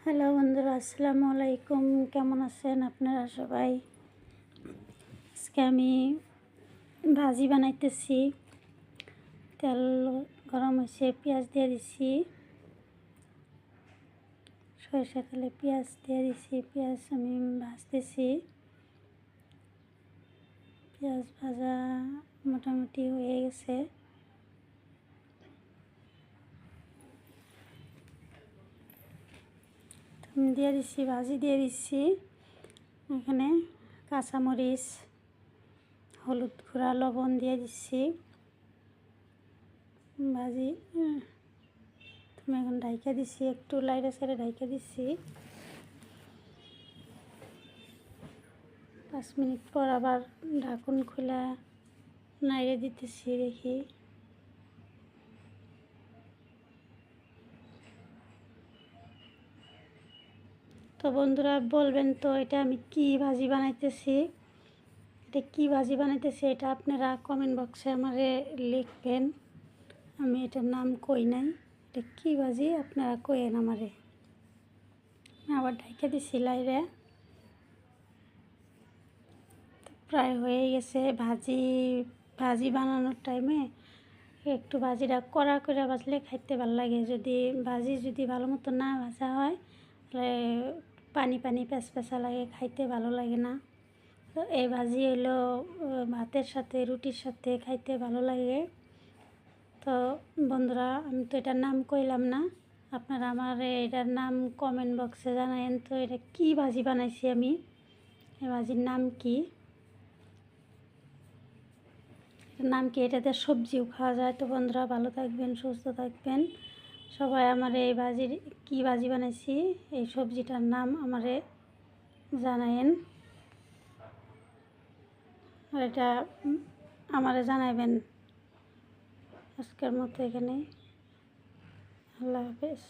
Hello বন্ধুরা, আসসালামু আলাইকুম। কেমন আছেন আপনারা সবাই? আজকে আমি ভাজি বানাইতেছি। তেল গরম হয়েছে, পেঁয়াজ দিয়ে দিছি, সরিষা তেলে পেঁয়াজ দিয়ে দিছি। পেঁয়াজ আমি ভাজতেছি। পেঁয়াজ ভাজা মোটামুটি হয়ে গেছে। দিয়ে দিচ্ছি, ভাজি দিয়ে দিচ্ছি। এখানে কাঁচামরিচ, হলুদ গুঁড়া, লবণ দিয়ে দিচ্ছি। ভাজি তুমি এখন ঢাইকা দিচ্ছি, একটু লাইটে সাইডে ঢাইকা দিচ্ছি। 5 মিনিট পর আবার ঢাকুন খোলা নাইড়ে দিতেছি, দেখি। তো বন্ধুরা বলবেন তো এটা আমি কি ভাজি বানাইতেছি, এটা আপনারা কমেন্ট বক্সে আমারে লিখবেন। আমি এটার নাম কই নাই, এটা কি ভাজি আপনারা কইেন আমারে। আবার ঢাইকা দিছি লাইরে। প্রায় হয়ে গেছে। ভাজি বানানোর টাইমে একটু ভাজিটা কড়া করে ভাজলে খাইতে ভালো লাগে। যদি ভালো মতো না ভাজা হয় তাহলে পানি পেঁচা লাগে, খাইতে ভালো লাগে না। তো এই ভাজি হলো ভাতের সাথে, রুটির সাথে খাইতে ভালো লাগে। তো বন্ধুরা, আমি তো এটার নাম কইলাম না, আপনারা আমার এটার নাম কমেন্ট বক্সে জানায়েন তো এটা কি ভাজি বানাইছি আমি, এই ভাজির নাম কি। এটাতে সবজিও খাওয়া যায়। তো বন্ধুরা ভালো থাকবেন, সুস্থ থাকবেন সবাই। আমার এই ভাজির কি ভাজি বানাইছি, এই সবজিটার নাম আমারে জানায়েন, আর এটা আমারে জানাইবেন। আজকের মতো এখানেই, আল্লাহ হাফেজ।